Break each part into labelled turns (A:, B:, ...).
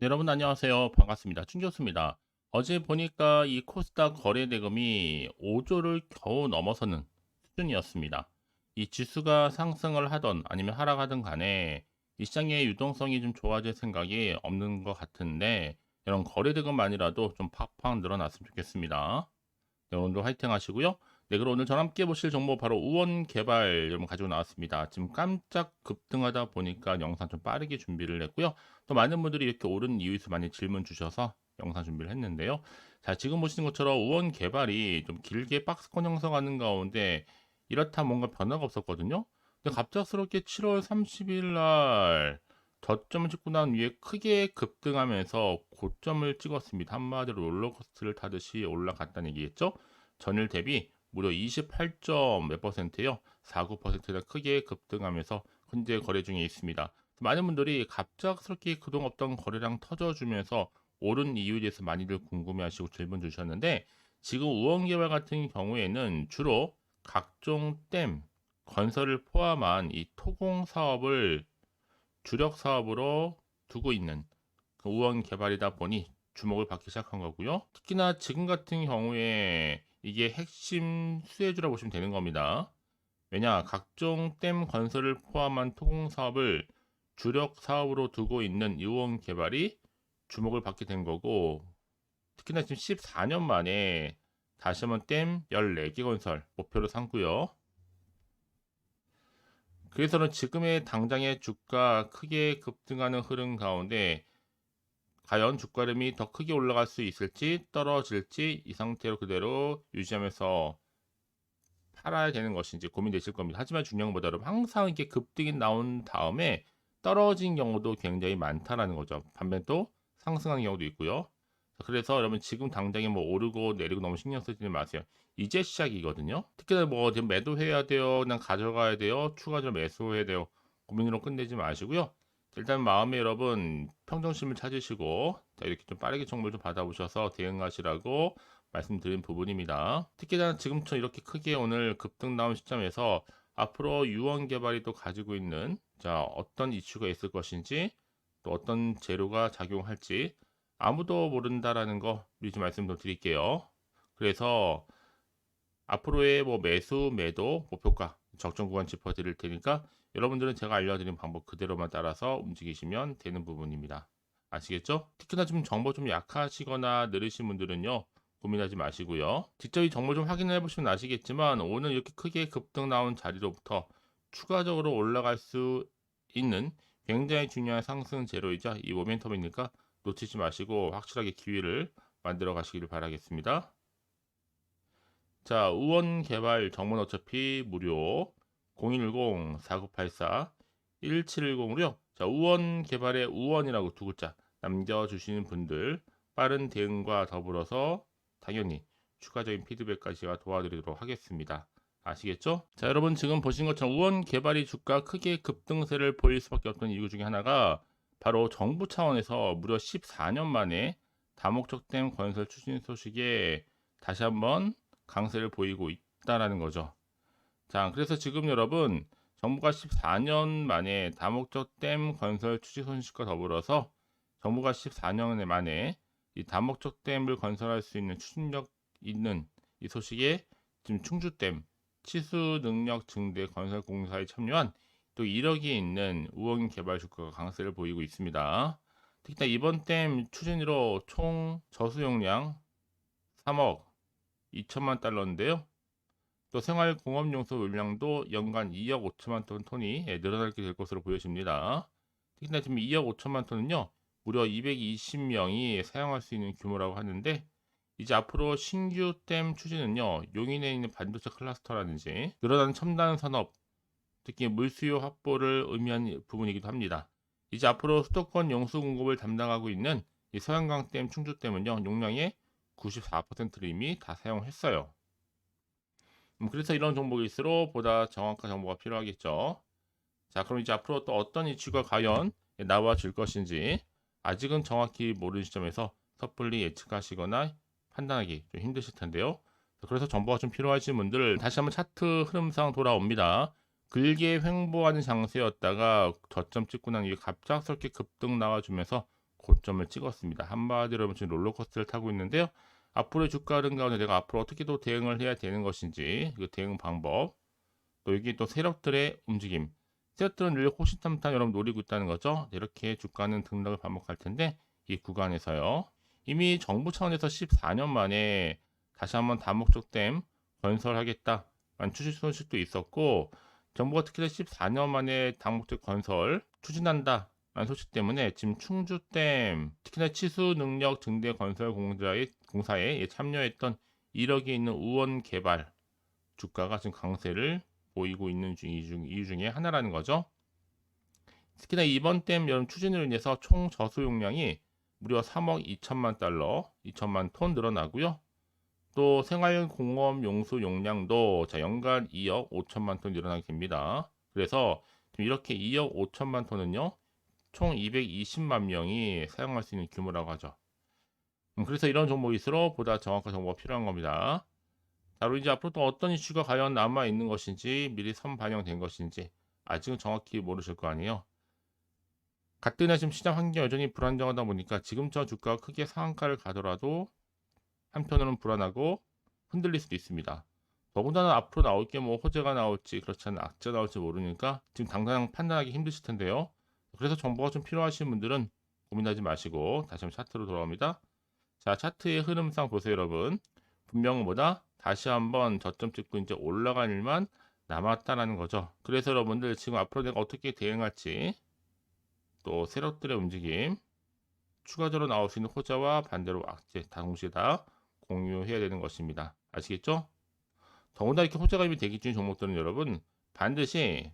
A: 네, 여러분 안녕하세요. 반갑습니다. 충교수입니다. 어제 보니까 이 코스닥 거래 대금이 5조를 겨우 넘어서는 수준이었습니다. 이 지수가 상승을 하던 아니면 하락하든 간에 이 시장의 유동성이 좀 좋아질 생각이 없는 것 같은데 이런 거래 대금만이라도 좀 팍팍 늘어났으면 좋겠습니다. 네, 오늘도 화이팅 하시고요. 네, 그럼 오늘 저랑 함께 보실 정보 바로 우원 개발 여러분 가지고 나왔습니다. 지금 깜짝 급등하다 보니까 영상 좀 빠르게 준비를 했고요. 또 많은 분들이 이렇게 오른 이유에서 많이 질문 주셔서 영상 준비를 했는데요. 자, 지금 보시는 것처럼 우원 개발이 좀 길게 박스권 형성하는 가운데 이렇다 뭔가 변화가 없었거든요. 근데 갑작스럽게 7월 30일 날 저점을 찍고 난 위에 크게 급등하면서 고점을 찍었습니다. 한마디로 롤러코스터를 타듯이 올라갔다는 얘기겠죠. 전일 대비 무려 28점 몇 퍼센트요? 49%나 크게 급등하면서 현재 거래 중에 있습니다. 많은 분들이 갑작스럽게 그동안 없던 거래량 터져주면서 오른 이유에 대해서 많이들 궁금해하시고 질문 주셨는데 지금 우원개발 같은 경우에는 주로 각종 댐, 건설을 포함한 이 토공 사업을 주력 사업으로 두고 있는 그 우원 개발이다 보니 주목을 받기 시작한 거고요. 특히나 지금 같은 경우에 이게 핵심 수혜주라 보시면 되는 겁니다. 왜냐, 각종 댐 건설을 포함한 토공 사업을 주력 사업으로 두고 있는 우원 개발이 주목을 받게 된 거고, 특히나 지금 14년 만에 다시 한번 댐 14개 건설 목표로 삼고요. 그래서는 지금의 당장의 주가 크게 급등하는 흐름 가운데 과연 주가름이 더 크게 올라갈 수 있을지 떨어질지 이 상태로 그대로 유지하면서 팔아야 되는 것인지 고민되실 겁니다. 하지만 중요한 것보다 여러분 항상 이렇게 급등이 나온 다음에 떨어진 경우도 굉장히 많다라는 거죠. 반면 또 상승한 경우도 있고요. 그래서 여러분 지금 당장에 뭐 오르고 내리고 너무 신경 쓰지 마세요. 이제 시작이거든요. 특히나 뭐 지금 매도해야 돼요, 그냥 가져가야 돼요, 추가적으로 매수해야 돼요. 고민으로 끝내지 마시고요. 일단 마음에 여러분 평정심을 찾으시고 자, 이렇게 좀 빠르게 정보를 좀 받아보셔서 대응하시라고 말씀드린 부분입니다. 특히나 지금처럼 이렇게 크게 오늘 급등 나온 시점에서 앞으로 유원 개발이 또 가지고 있는 자 어떤 이슈가 있을 것인지 또 어떤 재료가 작용할지 아무도 모른다라는 거 미리 좀 말씀 좀 드릴게요. 그래서 앞으로의 뭐 매수, 매도, 목표가, 적정 구간 짚어 드릴 테니까 여러분들은 제가 알려드린 방법 그대로만 따라서 움직이시면 되는 부분입니다. 아시겠죠? 특히나 좀 정보 좀 약하시거나 느리신 분들은요. 고민하지 마시고요. 직접 이 정보 좀 확인해 보시면 아시겠지만 오늘 이렇게 크게 급등 나온 자리로부터 추가적으로 올라갈 수 있는 굉장히 중요한 상승 재료이자 이 모멘텀이니까 놓치지 마시고 확실하게 기회를 만들어 가시기를 바라겠습니다. 자, 우원 개발 정문 어차피 무료 010-4984-1710으로요. 자, 우원 개발의 우원이라고 두 글자 남겨주시는 분들 빠른 대응과 더불어서 당연히 추가적인 피드백까지 제가 도와드리도록 하겠습니다. 아시겠죠? 자, 여러분 지금 보신 것처럼 우원 개발이 주가 크게 급등세를 보일 수밖에 없던 이유 중에 하나가 바로 정부 차원에서 무려 14년 만에 다목적 댐 건설 추진 소식에 다시 한번 강세를 보이고 있다라는 거죠. 자, 그래서 지금 여러분 정부가 14년 만에 다목적 댐 건설 추진 소식과 더불어서 정부가 14년 만에 이 다목적 댐을 건설할 수 있는 추진력 있는 이 소식에 지금 충주댐 치수 능력 증대 건설 공사에 참여한 또 이력이 있는 우원 개발 주가가 강세를 보이고 있습니다. 특히나 이번 댐 추진으로 총 저수용량 3억 2천만 달러인데요. 또 생활공업용소 물량도 연간 2억 5천만 톤이 늘어나게 될 것으로 보여집니다. 특히나 지금 2억 5천만 톤은요, 무려 220명이 사용할 수 있는 규모라고 하는데, 이제 앞으로 신규 댐 추진은요, 용인에 있는 반도체 클러스터라든지 늘어나는 첨단 산업, 특히 물수요 확보를 의미하는 부분이기도 합니다. 이제 앞으로 수도권 용수 공급을 담당하고 있는 이 서양강댐, 충주댐은요, 용량의 94%를 이미 다 사용했어요. 그래서 이런 정보일수록 보다 정확한 정보가 필요하겠죠. 자, 그럼 이제 앞으로 또 어떤 이슈가 과연 나와줄 것인지 아직은 정확히 모르는 시점에서 섣불리 예측하시거나 판단하기 좀 힘드실 텐데요. 그래서 정보가 좀 필요하신 분들 다시 한번 차트 흐름상 돌아옵니다. 길게 횡보하는 장세였다가 저점 찍고 난 이게 갑작스럽게 급등 나와주면서 고점을 찍었습니다. 한마디로 지금 롤러코스터를 타고 있는데요. 앞으로의 주가 흐름 가운데 내가 앞으로 어떻게 또 대응을 해야 되는 것인지 그 대응 방법, 또 여기 또 세력들의 움직임, 세력들은 늘 호시탐탐 여러분 노리고 있다는 거죠. 이렇게 주가는 등락을 반복할 텐데 이 구간에서요. 이미 정부 차원에서 14년 만에 다시 한번 다목적 댐 건설하겠다라는 추진 소식도 있었고, 정부가 특히 14년 만에 다목적 건설 추진한다 라는 소식 때문에 지금 충주댐, 특히나 치수 능력 증대 건설 공사에 참여했던 이력이 있는 우원 개발 주가가 지금 강세를 보이고 있는 이유 중에 하나라는 거죠. 특히나 이번 댐 여름 추진으로 인해서 총 저수 용량이 무려 3억 2천만 달러, 2천만 톤 늘어나고요. 또 생활공업 용수 용량도 연간 2억 5천만 톤 늘어나게 됩니다. 그래서 이렇게 2억 5천만 톤은요, 총 220만 명이 사용할 수 있는 규모라고 하죠. 그래서 이런 정보일수록 보다 정확한 정보가 필요한 겁니다. 바로 이제 앞으로 또 어떤 이슈가 과연 남아 있는 것인지, 미리 선반영된 것인지 아직은 정확히 모르실 거 아니에요. 가뜩이나 지금 시장 환경이 여전히 불안정하다 보니까 지금처럼 주가가 크게 상한가를 가더라도 한편으로는 불안하고 흔들릴 수도 있습니다. 더군다나 앞으로 나올 게 뭐 호재가 나올지 그렇지 않은 악재가 나올지 모르니까 지금 당장 판단하기 힘드실 텐데요. 그래서 정보가 좀 필요하신 분들은 고민하지 마시고 다시 한번 차트로 돌아옵니다. 자, 차트의 흐름상 보세요, 여러분. 분명 보다 다시 한번 저점 찍고 이제 올라갈 일만 남았다라는 거죠. 그래서 여러분들 지금 앞으로 내가 어떻게 대응할지, 또 세력들의 움직임, 추가적으로 나올 수 있는 호재와 반대로 악재 동시에 다 공유해야 되는 것입니다. 아시겠죠? 더군다나 이렇게 호재가 이미 대기 중인 종목들은 여러분 반드시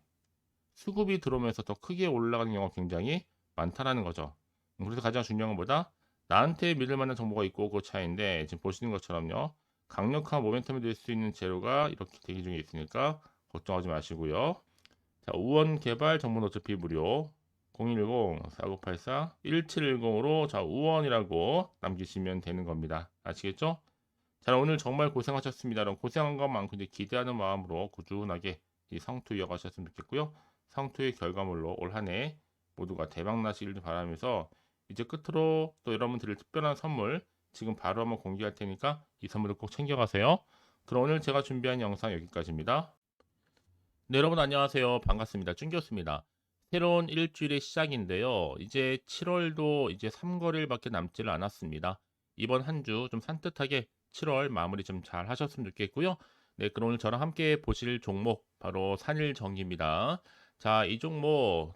A: 수급이 들어오면서 더 크게 올라가는 경우가 굉장히 많다라는 거죠. 그래서 가장 중요한 것보다 나한테 믿을 만한 정보가 있고 그 차이인데, 지금 보시는 것처럼요, 강력한 모멘텀이 될 수 있는 재료가 이렇게 대기 중에 있으니까 걱정하지 마시고요. 자, 우원 개발 정보는 어차피 무료. 010-4984-1710으로 자, 우원이라고 남기시면 되는 겁니다. 아시겠죠? 자, 오늘 정말 고생하셨습니다. 그럼 고생한 것만큼 이제 기대하는 마음으로 꾸준하게 이 성투 이어가셨으면 좋겠고요. 성투의 결과물로 올 한 해 모두가 대박 나시길 바라면서 이제 끝으로 또 여러분 드릴 특별한 선물 지금 바로 한번 공개할 테니까 이 선물을 꼭 챙겨가세요. 그럼 오늘 제가 준비한 영상 여기까지입니다. 네, 여러분 안녕하세요. 반갑습니다. 쭝교수입니다. 새로운 일주일의 시작인데요. 이제 7월도 이제 3거래일밖에 남지를 않았습니다. 이번 한 주 좀 산뜻하게 7월 마무리 좀 잘 하셨으면 좋겠고요. 네, 그럼 오늘 저랑 함께 보실 종목 바로 산일전기입니다. 자, 이 종목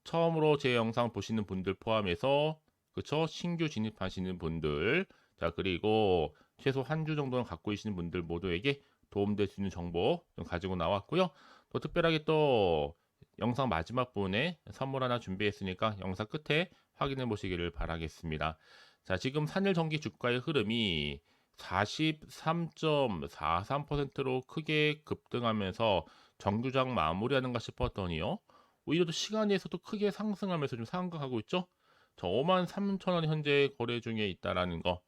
A: 처음으로 제 영상 보시는 분들 포함해서 그쵸? 신규 진입하시는 분들, 자, 그리고 최소 한 주 정도는 갖고 계시는 분들 모두에게 도움될 수 있는 정보 좀 가지고 나왔고요. 또 특별하게 또 영상 마지막 부분에 선물 하나 준비했으니까 영상 끝에 확인해 보시기를 바라겠습니다. 자, 지금 산일전기 주가의 흐름이 43.43%로 크게 급등하면서 정규장 마무리하는가 싶었더니요, 오히려 또 시간에서도 크게 상승하면서 좀 상승하고 있죠. 저 53,000원 현재 거래 중에 있다라는 거.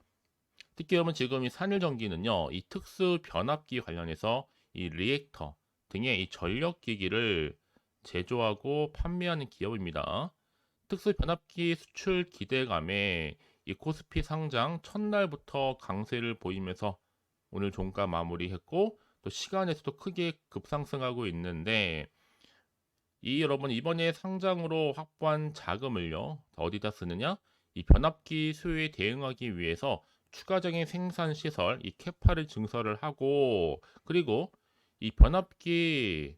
A: 특히 여러분 지금 이 산일전기는요, 이 특수 변압기 관련해서 이 리액터 등의 이 전력기기를 제조하고 판매하는 기업입니다. 특수 변압기 수출 기대감에 이 코스피 상장 첫날부터 강세를 보이면서 오늘 종가 마무리했고, 또 시간에서도 크게 급상승하고 있는데, 이 여러분 이번에 상장으로 확보한 자금을요 어디다 쓰느냐? 이 변압기 수요에 대응하기 위해서 추가적인 생산 시설 이 캐파를 증설을 하고, 그리고 이 변압기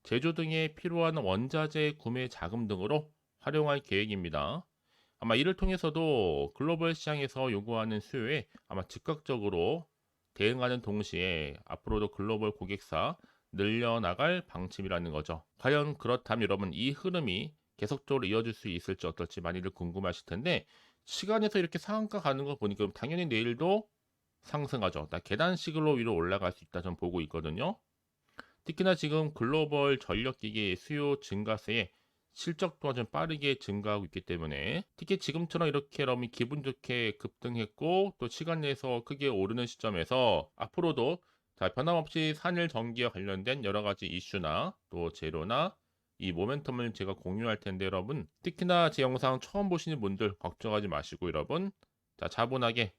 A: 제조 등에 필요한 원자재 구매 자금 등으로 활용할 계획입니다. 아마 이를 통해서도 글로벌 시장에서 요구하는 수요에 아마 즉각적으로 대응하는 동시에 앞으로도 글로벌 고객사 늘려나갈 방침이라는 거죠. 과연 그렇다면 여러분 이 흐름이 계속적으로 이어질 수 있을지 어떨지 많이들 궁금하실 텐데, 시간에서 이렇게 상한가 가는 거 보니까 당연히 내일도 상승하죠. 나 계단식으로 위로 올라갈 수 있다 전 보고 있거든요. 특히나 지금 글로벌 전력기기 수요 증가세에 실적 또한 좀 빠르게 증가하고 있기 때문에, 특히 지금처럼 이렇게 여러분이 기분 좋게 급등했고 또 시간 내에서 크게 오르는 시점에서 앞으로도 자, 변함없이 산일 전기와 관련된 여러 가지 이슈나 또 재료나 이 모멘텀을 제가 공유할 텐데 여러분, 특히나 제 영상 처음 보시는 분들 걱정하지 마시고 여러분, 자, 차분하게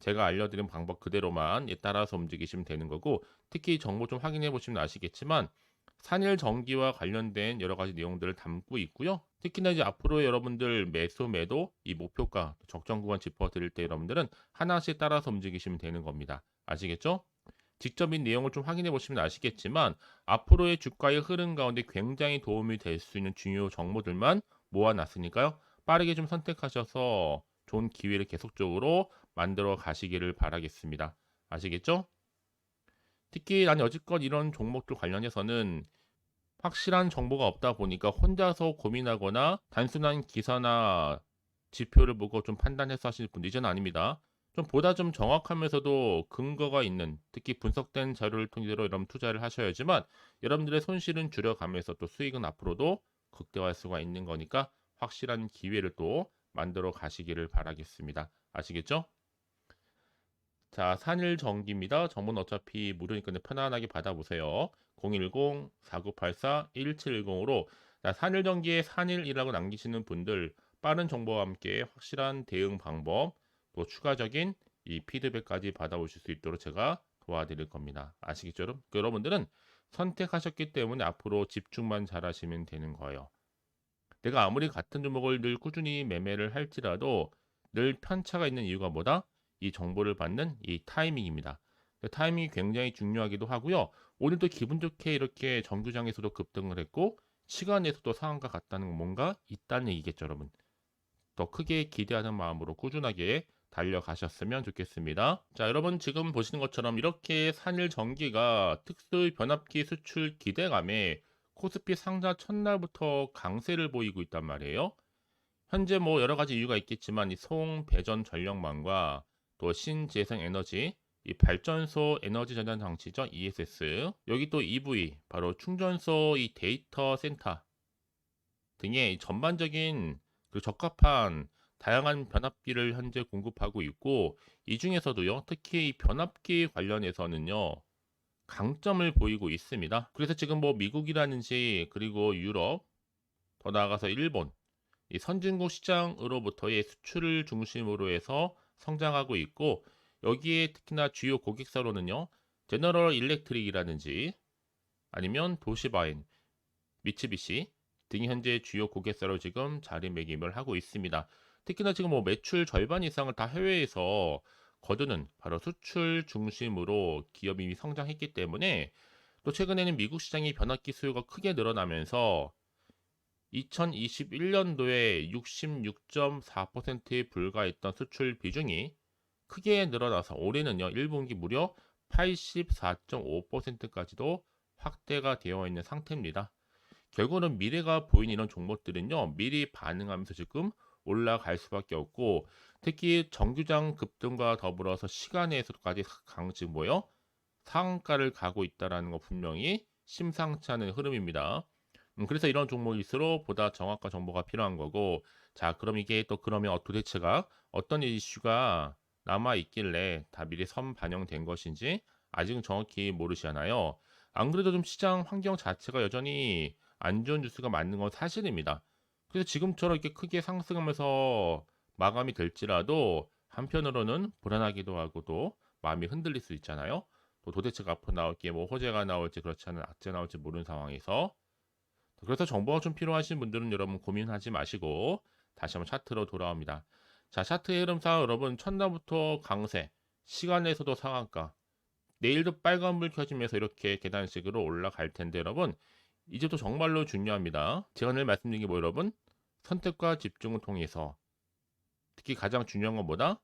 A: 제가 알려드린 방법 그대로만 따라서 움직이시면 되는 거고, 특히 정보 좀 확인해 보시면 아시겠지만 산일 전기와 관련된 여러 가지 내용들을 담고 있고요. 특히나 이제 앞으로 여러분들 매수 매도 이 목표가 적정 구간 짚어 드릴 때 여러분들은 하나씩 따라서 움직이시면 되는 겁니다. 아시겠죠? 직접 이 내용을 좀 확인해 보시면 아시겠지만 앞으로의 주가의 흐름 가운데 굉장히 도움이 될 수 있는 중요 정보들만 모아놨으니까요. 빠르게 좀 선택하셔서 좋은 기회를 계속적으로 만들어 가시기를 바라겠습니다. 아시겠죠? 특히 난 여지껏 이런 종목들 관련해서는 확실한 정보가 없다 보니까 혼자서 고민하거나 단순한 기사나 지표를 보고 좀 판단해서 하시는 분들 이제는 아닙니다. 좀 보다 좀 정확하면서도 근거가 있는, 특히 분석된 자료를 통해서 여러분 투자를 하셔야지만 여러분들의 손실은 줄여가면서 또 수익은 앞으로도 극대화할 수가 있는 거니까 확실한 기회를 또 만들어 가시기를 바라겠습니다. 아시겠죠? 자, 산일 전기입니다. 정보는 어차피 무료니까 편안하게 받아보세요. 010-4984-1710으로 산일 전기에 산일이라고 남기시는 분들 빠른 정보와 함께 확실한 대응 방법 또 추가적인 이 피드백까지 받아오실 수 있도록 제가 도와드릴 겁니다. 아시겠죠? 여러분들은 선택하셨기 때문에 앞으로 집중만 잘하시면 되는 거예요. 내가 아무리 같은 종목을 늘 꾸준히 매매를 할지라도 늘 편차가 있는 이유가 뭐다? 이 정보를 받는 이 타이밍입니다. 타이밍이 굉장히 중요하기도 하고요. 오늘도 기분 좋게 이렇게 정규장에서도 급등을 했고 시간에서도 상한가 같다는 건 뭔가 있다는 얘기겠죠, 여러분. 더 크게 기대하는 마음으로 꾸준하게 달려가셨으면 좋겠습니다. 자, 여러분 지금 보시는 것처럼 이렇게 산일 전기가 특수 변압기 수출 기대감에 코스피 상자 첫날부터 강세를 보이고 있단 말이에요. 현재 뭐 여러 가지 이유가 있겠지만 이 송 배전 전력망과 또 신재생 에너지, 이 발전소 에너지 전환 장치죠, ESS. 여기 또 EV, 바로 충전소 이 데이터 센터 등의 전반적인 그 적합한 다양한 변압기를 현재 공급하고 있고, 이 중에서도요, 특히 이 변압기 관련해서는요, 강점을 보이고 있습니다. 그래서 지금 뭐 미국이라든지 그리고 유럽, 더 나아가서 일본, 이 선진국 시장으로부터의 수출을 중심으로 해서 성장하고 있고, 여기에 특히나 주요 고객사로는요, 제너럴 일렉트릭이라든지 아니면 도시바인, 미츠비시 등이 현재 주요 고객사로 지금 자리매김을 하고 있습니다. 특히나 지금 뭐 매출 절반 이상을 다 해외에서 거두는 바로 수출 중심으로 기업이 성장했기 때문에, 또 최근에는 미국 시장이 변압기 수요가 크게 늘어나면서 2021년도에 66.4%에 불과했던 수출 비중이 크게 늘어나서 올해는요, 1분기 무려 84.5%까지도 확대가 되어 있는 상태입니다. 결국은 미래가 보이는 이런 종목들은요, 미리 반응하면서 지금 올라갈 수밖에 없고, 특히 정규장 급등과 더불어서 시간에서까지 지금 뭐요? 상한가를 가고 있다는 거 분명히 심상치 않은 흐름입니다. 그래서 이런 종목일수록 보다 정확한 정보가 필요한 거고, 자, 그럼 이게 또 그러면 도대체가 어떤 이슈가 남아 있길래 다 미리 선 반영된 것인지 아직은 정확히 모르시잖아요. 안 그래도 좀 시장 환경 자체가 여전히 안 좋은 뉴스가 많은 건 사실입니다. 그래서 지금처럼 이렇게 크게 상승하면서 마감이 될지라도 한편으로는 불안하기도 하고 또 마음이 흔들릴 수 있잖아요. 또 도대체가 앞으로 나올 게 뭐 호재가 나올지 그렇지 않은 악재 나올지 모르는 상황에서, 그래서 정보가 좀 필요하신 분들은 여러분 고민하지 마시고 다시 한번 차트로 돌아옵니다. 자, 차트의 흐름상 여러분 첫날부터 강세, 시간에서도 상한가, 내일도 빨간불 켜지면서 이렇게 계단식으로 올라갈 텐데 여러분, 이제부터 정말로 중요합니다. 제가 늘 말씀드린 게 뭐 여러분, 선택과 집중을 통해서 특히 가장 중요한 건 뭐다?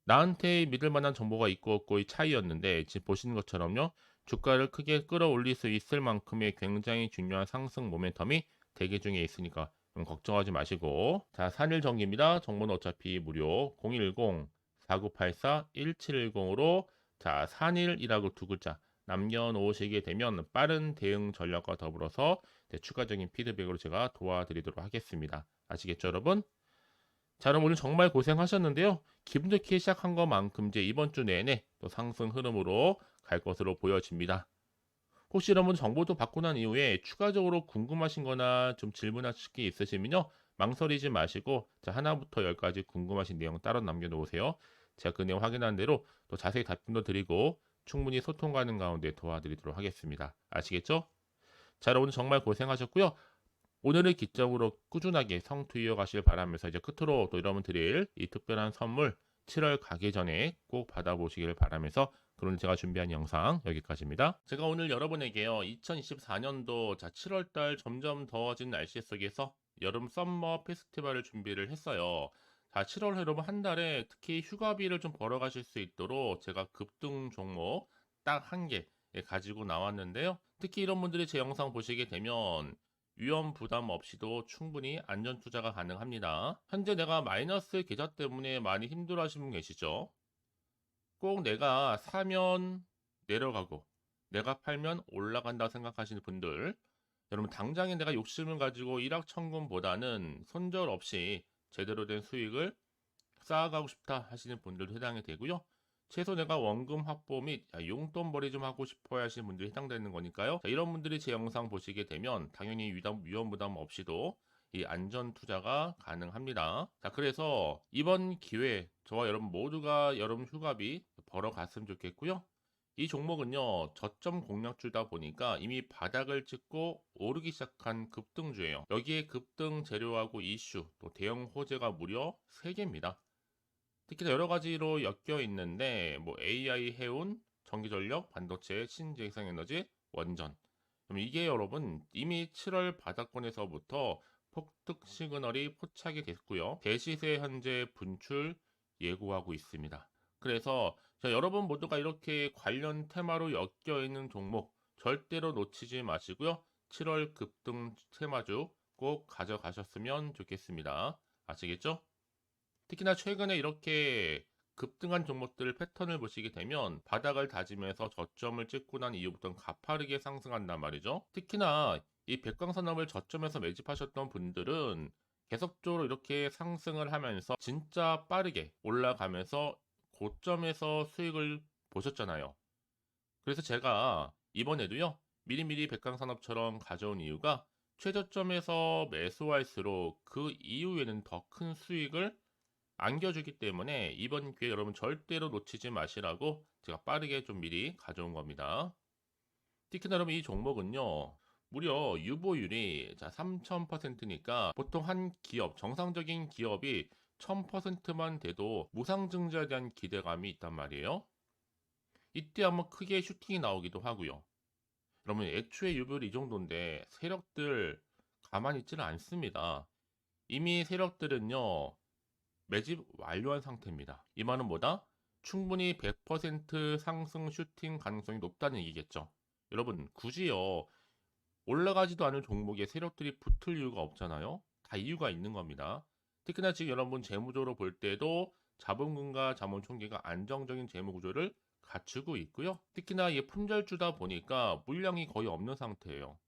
A: 나한테 믿을 만한 정보가 있고 없고의 차이였는데 지금 보시는 것처럼요, 주가를 크게 끌어올릴 수 있을 만큼의 굉장히 중요한 상승 모멘텀이 대기 중에 있으니까 걱정하지 마시고, 자, 산일 전기입니다. 정보는 어차피 무료. 010-4984-1710으로 자, 산일이라고 두 글자 남겨놓으시게 되면 빠른 대응 전략과 더불어서 추가적인 피드백으로 제가 도와드리도록 하겠습니다. 아시겠죠, 여러분? 자, 그럼 오늘 정말 고생하셨는데요. 기분 좋게 시작한 것만큼 이제 이번 주 내내 또 상승 흐름으로 갈 것으로 보여집니다. 혹시 여러분 정보도 받고 난 이후에 추가적으로 궁금하신 거나 좀 질문하실 게 있으시면요. 망설이지 마시고 자, 하나부터 열까지 궁금하신 내용 따로 남겨놓으세요. 제가 그 내용 확인한 대로 또 자세히 답변도 드리고 충분히 소통 가능 가운데 도와드리도록 하겠습니다. 아시겠죠? 자, 여러분 정말 고생하셨고요. 오늘을 기점으로 꾸준하게 성투 이어가길 바라면서 이제 끝으로 또 여러분 드릴 이 특별한 선물 7월 가기 전에 꼭 받아보시길 바라면서 그럼 제가 준비한 영상 여기까지입니다. 제가 오늘 여러분에게요 2024년도 자 7월달 점점 더워진 날씨 속에서 여름 썸머 페스티벌을 준비를 했어요. 자 7월 여러분 한 달에 특히 휴가비를 좀 벌어가실 수 있도록 제가 급등 종목 딱 한 개 가지고 나왔는데요. 특히 이런 분들이 제 영상 보시게 되면 위험 부담 없이도 충분히 안전 투자가 가능합니다. 현재 내가 마이너스 계좌 때문에 많이 힘들어 하시는 분 계시죠? 꼭 내가 사면 내려가고 내가 팔면 올라간다 생각하시는 분들 여러분 당장에 내가 욕심을 가지고 일확천금보다는 손절 없이 제대로 된 수익을 쌓아가고 싶다 하시는 분들도 해당이 되고요. 최소 내가 원금 확보 및 용돈벌이 좀 하고 싶어야 하시는 분들이 해당되는 거니까요. 자, 이런 분들이 제 영상 보시게 되면 당연히 위험 부담 없이도 이 안전 투자가 가능합니다. 자, 그래서 이번 기회에 저와 여러분 모두가 여름 휴가비 벌어갔으면 좋겠고요. 이 종목은요, 저점 공략주다 보니까 이미 바닥을 찍고 오르기 시작한 급등주예요. 여기에 급등 재료하고 이슈, 또 대형 호재가 무려 3개입니다. 특히나 여러 가지로 엮여 있는데 뭐 AI, 해운, 전기전력, 반도체, 신재생에너지, 원전. 그럼 이게 여러분 이미 7월 바닥권에서부터 폭등 시그널이 포착이 됐고요. 대시세 현재 분출 예고하고 있습니다. 그래서 여러분 모두가 이렇게 관련 테마로 엮여 있는 종목 절대로 놓치지 마시고요. 7월 급등 테마주 꼭 가져가셨으면 좋겠습니다. 아시겠죠? 특히나 최근에 이렇게 급등한 종목들 패턴을 보시게 되면 바닥을 다지면서 저점을 찍고 난 이후부터는 가파르게 상승한단 말이죠. 특히나 이 백광산업을 저점에서 매집하셨던 분들은 계속적으로 이렇게 상승을 하면서 진짜 빠르게 올라가면서 고점에서 수익을 보셨잖아요. 그래서 제가 이번에도요 미리미리 백광산업처럼 가져온 이유가 최저점에서 매수할수록 그 이후에는 더 큰 수익을 안겨주기 때문에 이번 기회 여러분 절대로 놓치지 마시라고 제가 빠르게 좀 미리 가져온 겁니다. 특히나 여러분 이 종목은요. 무려 유보율이 3000%니까 보통 한 기업, 정상적인 기업이 1000%만 돼도 무상증자에 대한 기대감이 있단 말이에요. 이때 한번 크게 슈팅이 나오기도 하고요. 여러분 애초에 유보율이 이 정도인데 세력들 가만히 있지는 않습니다. 이미 세력들은요. 매집 완료한 상태입니다. 이 말은 뭐다? 충분히 100% 상승 슈팅 가능성이 높다는 얘기겠죠. 여러분 굳이요 올라가지도 않을 종목에 세력들이 붙을 이유가 없잖아요. 다 이유가 있는 겁니다. 특히나 지금 여러분 재무적으로 볼 때도 자본금과 자본총계가 안정적인 재무 구조를 갖추고 있고요. 특히나 이게 품절주다 보니까 물량이 거의 없는 상태예요.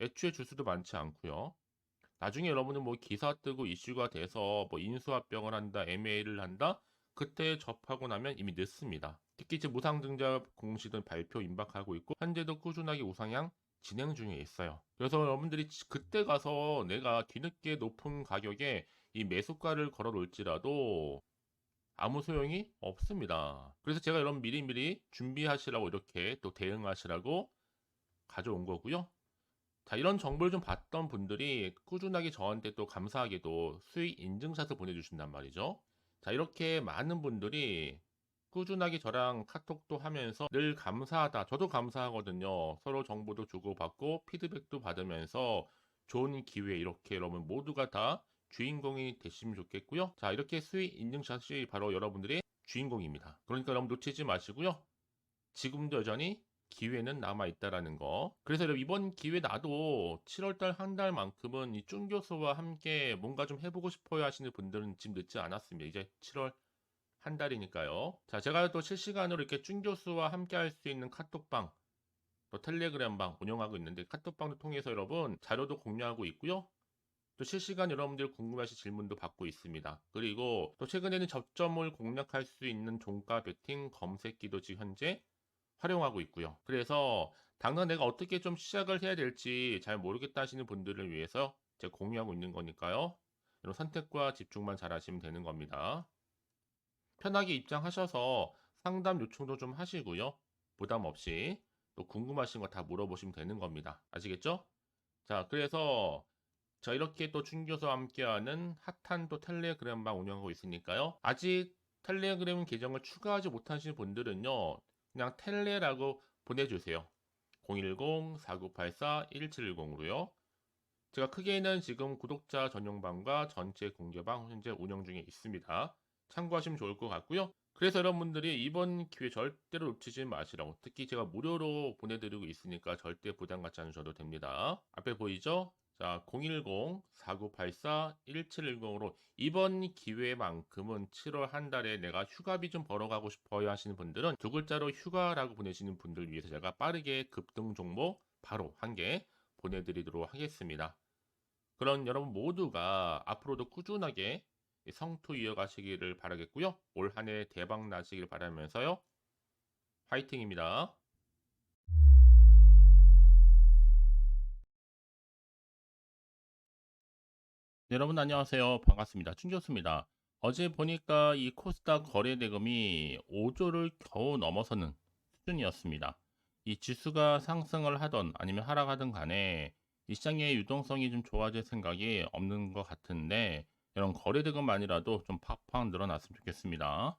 A: 애초에 주수도 많지 않고요. 나중에 여러분은 뭐 기사 뜨고 이슈가 돼서 뭐 인수합병을 한다, M&A를 한다, 그때 접하고 나면 이미 늦습니다. 특히 이제 무상증자 공시든 발표 임박하고 있고 현재도 꾸준하게 우상향 진행 중에 있어요. 그래서 여러분들이 그때 가서 내가 뒤늦게 높은 가격에 이 매수가를 걸어 놓을지라도 아무 소용이 없습니다. 그래서 제가 여러분 미리미리 준비하시라고 이렇게 또 대응하시라고 가져온 거고요. 자, 이런 정보를 좀 봤던 분들이 꾸준하게 저한테 또 감사하게도 수익 인증샷을 보내주신단 말이죠. 자, 이렇게 많은 분들이 꾸준하게 저랑 카톡도 하면서 늘 감사하다. 저도 감사하거든요. 서로 정보도 주고받고 피드백도 받으면서 좋은 기회 이렇게 여러분 모두가 다 주인공이 되시면 좋겠고요. 자, 이렇게 수익 인증샷이 바로 여러분들의 주인공입니다. 그러니까 여러분 놓치지 마시고요. 지금도 여전히 기회는 남아 있다라는 거. 그래서 여러분 이번 기회 나도 7월달 한 달만큼은 이 쭌 교수와 함께 뭔가 좀 해보고 싶어요 하시는 분들은 지금 늦지 않았습니다. 이제 7월 한 달이니까요. 자, 제가 또 실시간으로 이렇게 쭌 교수와 함께 할 수 있는 카톡방, 또 텔레그램방 운영하고 있는데 카톡방을 통해서 여러분 자료도 공유하고 있고요. 또 실시간 여러분들 궁금하신 질문도 받고 있습니다. 그리고 또 최근에는 저점을 공략할 수 있는 종가 베팅 검색기도 지금 현재 활용하고 있고요. 그래서 당장 내가 어떻게 좀 시작을 해야 될지 잘 모르겠다 하시는 분들을 위해서 제가 공유하고 있는 거니까요. 이런 선택과 집중만 잘 하시면 되는 겁니다. 편하게 입장하셔서 상담 요청도 좀 하시고요. 부담 없이 또 궁금하신 거 다 물어보시면 되는 겁니다. 아시겠죠? 자, 그래서 자, 이렇게 또 준교수와 함께하는 핫한 또 텔레그램방 운영하고 있으니까요. 아직 텔레그램 계정을 추가하지 못하신 분들은요. 그냥 텔레라고 보내주세요. 010-4984-1710으로요. 제가 크게는 지금 구독자 전용방과 전체 공개방 현재 운영 중에 있습니다. 참고하시면 좋을 것 같고요. 그래서 여러분들이 이번 기회 절대로 놓치지 마시라고, 특히 제가 무료로 보내드리고 있으니까 절대 부담 갖지 않으셔도 됩니다. 앞에 보이죠? 자, 010-4984-1710으로 이번 기회만큼은 7월 한 달에 내가 휴가비 좀 벌어가고 싶어요 하시는 분들은 두 글자로 휴가라고 보내시는 분들 위해서 제가 빠르게 급등 종목 바로 한 개 보내드리도록 하겠습니다. 그런 여러분 모두가 앞으로도 꾸준하게 성투 이어가시기를 바라겠고요. 올 한 해 대박 나시길 바라면서요. 화이팅입니다. 네, 여러분 안녕하세요. 반갑습니다. 춘교수입니다. 어제 보니까 이 코스닥 거래 대금이 5조를 겨우 넘어서는 수준이었습니다. 이 지수가 상승을 하던 아니면 하락하든 간에 이 시장의 유동성이 좀 좋아질 생각이 없는 것 같은데 이런 거래 대금만이라도 좀 팍팍 늘어났으면 좋겠습니다.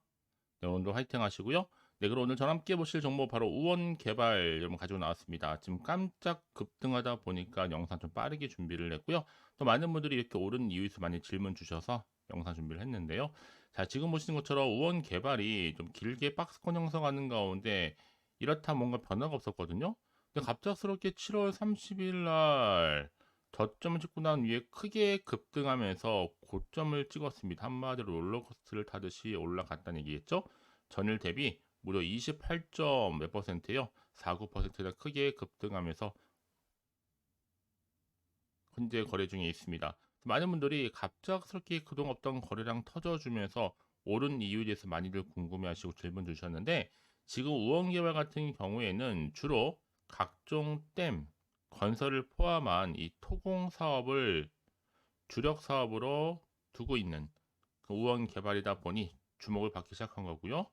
A: 네, 오늘도 화이팅 하시고요. 네, 그럼 오늘 저랑 함께 보실 종목 바로 우원개발 여러분 가지고 나왔습니다. 지금 깜짝 급등하다 보니까 영상 좀 빠르게 준비를 했고요. 또 많은 분들이 이렇게 오른 이유에서 많이 질문 주셔서 영상 준비를 했는데요. 자, 지금 보시는 것처럼 우원개발이 좀 길게 박스권 형성하는 가운데 이렇다 뭔가 변화가 없었거든요. 근데 갑작스럽게 7월 30일 날 저점을 찍고 난 위에 크게 급등하면서 고점을 찍었습니다. 한마디로 롤러코스터를 타듯이 올라갔다는 얘기겠죠? 전일 대비 무려 28점 몇 퍼센트요? 49%나 크게 급등하면서 현재 거래 중에 있습니다. 많은 분들이 갑작스럽게 그동안 없던 거래량 터져주면서 오른 이유에 대해서 많이들 궁금해하시고 질문 주셨는데 지금 우원개발 같은 경우에는 주로 각종 댐, 건설을 포함한 이 토공 사업을 주력 사업으로 두고 있는 그 우원개발이다 보니 주목을 받기 시작한 거고요.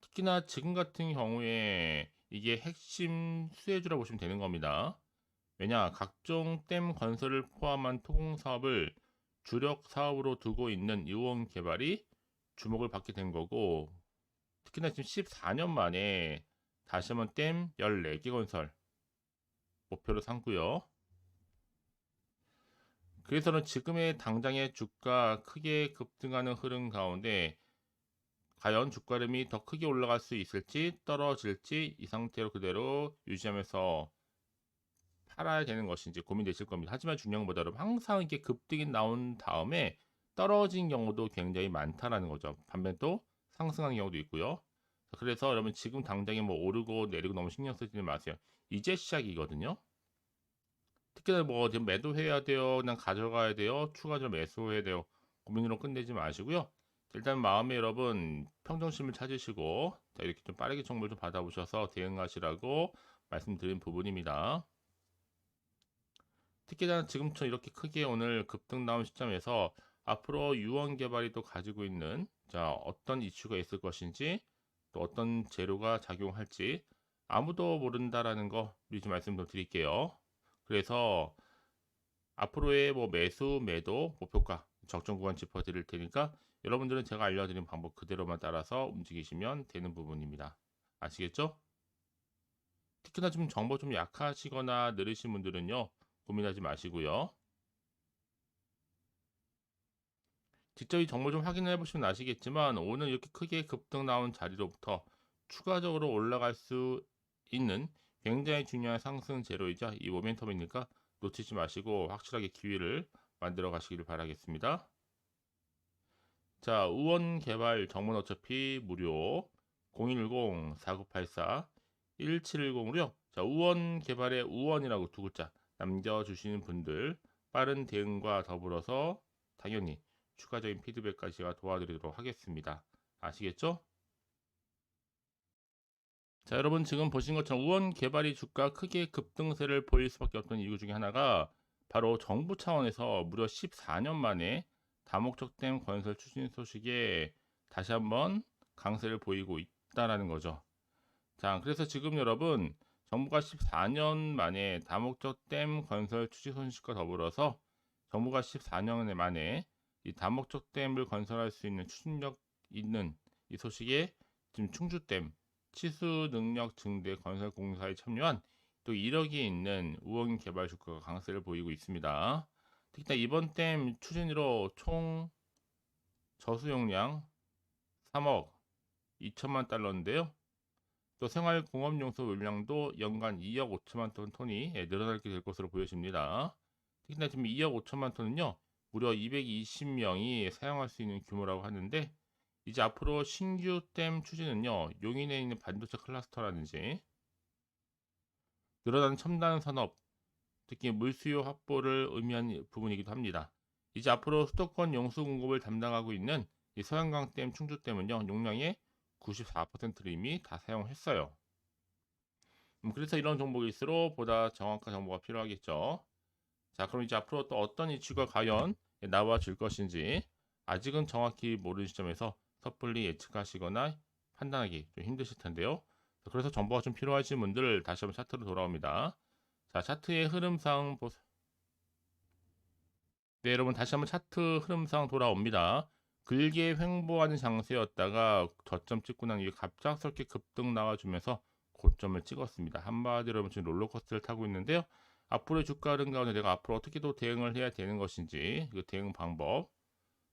A: 특히나 지금 같은 경우에 이게 핵심 수혜주라고 보시면 되는 겁니다. 왜냐, 각종 댐 건설을 포함한 토공 사업을 주력 사업으로 두고 있는 이원 개발이 주목을 받게 된 거고, 특히나 지금 14년 만에 다시 한번 댐 14개 건설 목표로 삼고요. 그래서는 지금의 당장의 주가 크게 급등하는 흐름 가운데 과연 주가름이 더 크게 올라갈 수 있을지 떨어질지 이 상태로 그대로 유지하면서 팔아야 되는 것인지 고민되실 겁니다. 하지만 중요한 것보다 여러분 항상 이렇게 급등이 나온 다음에 떨어진 경우도 굉장히 많다라는 거죠. 반면 또 상승하는 경우도 있고요. 그래서 여러분 지금 당장에 뭐 오르고 내리고 너무 신경 쓰지 마세요. 이제 시작이거든요. 특히나 뭐 지금 매도해야 돼요, 그냥 가져가야 돼요, 추가적으로 매수해야 돼요, 고민으로 끝내지 마시고요. 일단 마음에 여러분 평정심을 찾으시고 자, 이렇게 좀 빠르게 정보를 좀 받아보셔서 대응하시라고 말씀드린 부분입니다. 특히나 지금처럼 이렇게 크게 오늘 급등 나온 시점에서 앞으로 유언 개발이 또 가지고 있는 자 어떤 이슈가 있을 것인지 또 어떤 재료가 작용할지 아무도 모른다라는 거 미리 좀 말씀 좀 드릴게요. 그래서 앞으로의 뭐 매수, 매도, 목표가, 적정 구간 짚어 드릴 테니까 여러분들은 제가 알려드린 방법 그대로만 따라서 움직이시면 되는 부분입니다. 아시겠죠? 특히나 좀 정보 좀 약하시거나 느리신 분들은요, 고민하지 마시고요. 직접 이 정보 좀 확인해 보시면 아시겠지만 오늘 이렇게 크게 급등 나온 자리로부터 추가적으로 올라갈 수 있는 굉장히 중요한 상승 재료이자 이 모멘텀이니까 놓치지 마시고 확실하게 기회를 만들어 가시기를 바라겠습니다. 자, 우원 개발 정보는 어차피 무료 010-4984-1710으로요. 자, 우원 개발의 우원이라고 두 글자 남겨주시는 분들 빠른 대응과 더불어서 당연히 추가적인 피드백까지 제가 도와드리도록 하겠습니다. 아시겠죠? 자, 여러분 지금 보신 것처럼 우원 개발이 주가 크게 급등세를 보일 수밖에 없던 이유 중에 하나가 바로 정부 차원에서 무려 14년 만에 다목적댐 건설 추진 소식에 다시 한번 강세를 보이고 있다라는 거죠. 자, 그래서 지금 여러분 정부가 14년 만에 다목적댐 건설 추진 소식과 더불어서 정부가 14년 만에 이 다목적댐을 건설할 수 있는 추진력 있는 이 소식에 지금 충주댐 치수 능력 증대 건설 공사에 참여한 또 1억이 있는 우원 개발 주가가 강세를 보이고 있습니다. 특히나 이번 댐 추진으로 총 저수용량 3억 2천만 달러인데요. 또 생활공업용수 물량도 연간 2억 5천만 톤이 늘어나게 될 것으로 보여집니다. 특히나 지금 2억 5천만 톤은요, 무려 220명이 사용할 수 있는 규모라고 하는데, 이제 앞으로 신규 댐 추진은요, 용인에 있는 반도체 클러스터라든지 늘어나는 첨단 산업, 특히 물수요 확보를 의미하는 부분이기도 합니다. 이제 앞으로 수도권 용수 공급을 담당하고 있는 이 서양강 댐, 충주댐은요, 용량의 94%를 이미 다 사용했어요. 그래서 이런 정보일수록 보다 정확한 정보가 필요하겠죠. 자, 그럼 이제 앞으로 또 어떤 이슈가 과연 나와줄 것인지 아직은 정확히 모르는 시점에서 섣불리 예측하시거나 판단하기 좀 힘드실 텐데요. 그래서 정보가 좀 필요하신 분들 다시 한번 차트로 돌아옵니다. 자, 차트의 흐름상 보세요. 네, 여러분 다시 한번 차트 흐름상 돌아옵니다. 길게 횡보하는 장세였다가 저점 찍고 난 이후에 갑작스럽게 급등 나와주면서 고점을 찍었습니다. 한마디로 여러분 지금 롤러코스터를 타고 있는데요. 앞으로의 주가 흐름 가운데 내가 앞으로 어떻게 또 대응을 해야 되는 것인지 그 대응 방법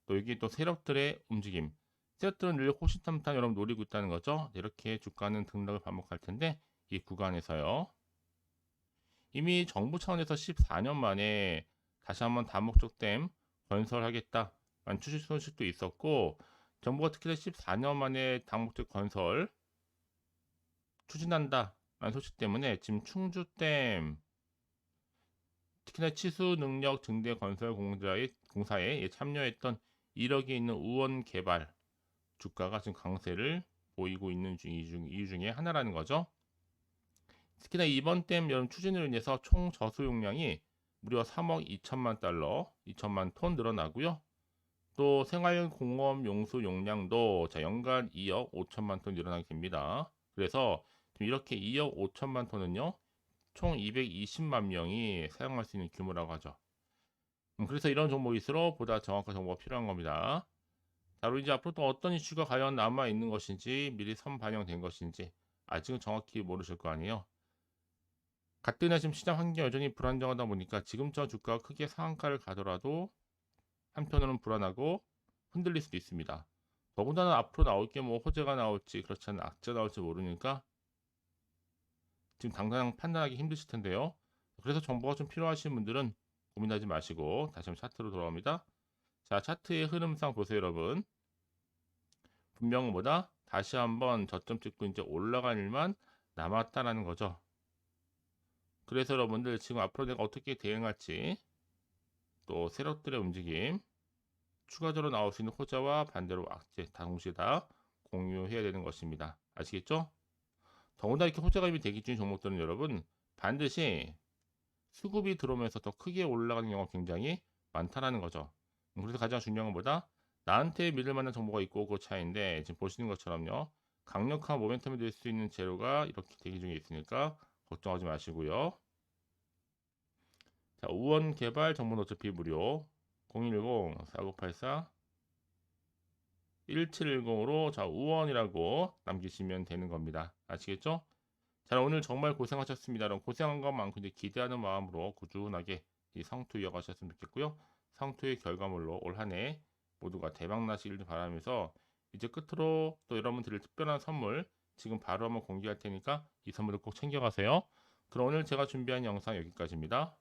A: 또 여기 또 세력들의 움직임 세력들은 늘 호시탐탐 여러분 노리고 있다는 거죠. 이렇게 주가는 등락을 반복할 텐데 이 구간에서요. 이미 정부 차원에서 14년 만에 다시 한번 다목적댐 건설하겠다 라는 추진 소식도 있었고 정부가 특히나 14년 만에 다목적 건설 추진한다 라는 소식 때문에 지금 충주댐 특히나 치수 능력 증대 건설 공사에 참여했던 1억이 있는 우원 개발 주가가 지금 강세를 보이고 있는 이유 중에 하나라는 거죠. 특히나 이번 댐 여름 추진으로 인해서 총 저수 용량이 무려 3억 2천만 달러, 2천만 톤 늘어나고요. 또 생활공업 용수 용량도 연간 2억 5천만 톤 늘어나게 됩니다. 그래서 이렇게 2억 5천만 톤은요, 총 220만 명이 사용할 수 있는 규모라고 하죠. 그래서 이런 정보일수록 보다 정확한 정보가 필요한 겁니다. 자, 그리고 이제 앞으로 또 어떤 이슈가 과연 남아 있는 것인지 미리 선반영된 것인지 아직은 정확히 모르실 거 아니에요. 가뜩이나 지금 시장 환경이 여전히 불안정하다 보니까 지금처럼 주가가 크게 상한가를 가더라도 한편으로는 불안하고 흔들릴 수도 있습니다. 더군다나 앞으로 나올 게 뭐 호재가 나올지 그렇지 않은 악재가 나올지 모르니까 지금 당장 판단하기 힘드실 텐데요. 그래서 정보가 좀 필요하신 분들은 고민하지 마시고 다시 한번 차트로 돌아옵니다. 자, 차트의 흐름상 보세요, 여러분. 분명 보다 다시 한번 저점 찍고 이제 올라갈 일만 남았다라는 거죠. 그래서 여러분들 지금 앞으로 내가 어떻게 대응할지 또 세력들의 움직임 추가적으로 나올 수 있는 호재와 반대로 악재 다 동시에 다 공유해야 되는 것입니다. 아시겠죠? 더군다나 이렇게 호재가 이미 대기 중인 종목들은 여러분 반드시 수급이 들어오면서 더 크게 올라가는 경우가 굉장히 많다라는 거죠. 그래서 가장 중요한 것보다 나한테 믿을 만한 정보가 있고 그 차이인데 지금 보시는 것처럼요. 강력한 모멘텀이 될 수 있는 재료가 이렇게 대기 중에 있으니까 걱정하지 마시고요. 자, 우원 개발 정보는 어차피 무료 010-4984 1710으로 자, 우원이라고 남기시면 되는 겁니다. 아시겠죠? 자, 오늘 정말 고생하셨습니다. 그럼 고생한 것만큼 이제 기대하는 마음으로 꾸준하게 이 성투 이어가셨으면 좋겠고요. 성투의 결과물로 올 한 해 모두가 대박 나시길 바라면서 이제 끝으로 또 여러분 드릴 특별한 선물 지금 바로 한번 공개할 테니까 이 선물을 꼭 챙겨가세요. 그럼 오늘 제가 준비한 영상 여기까지입니다.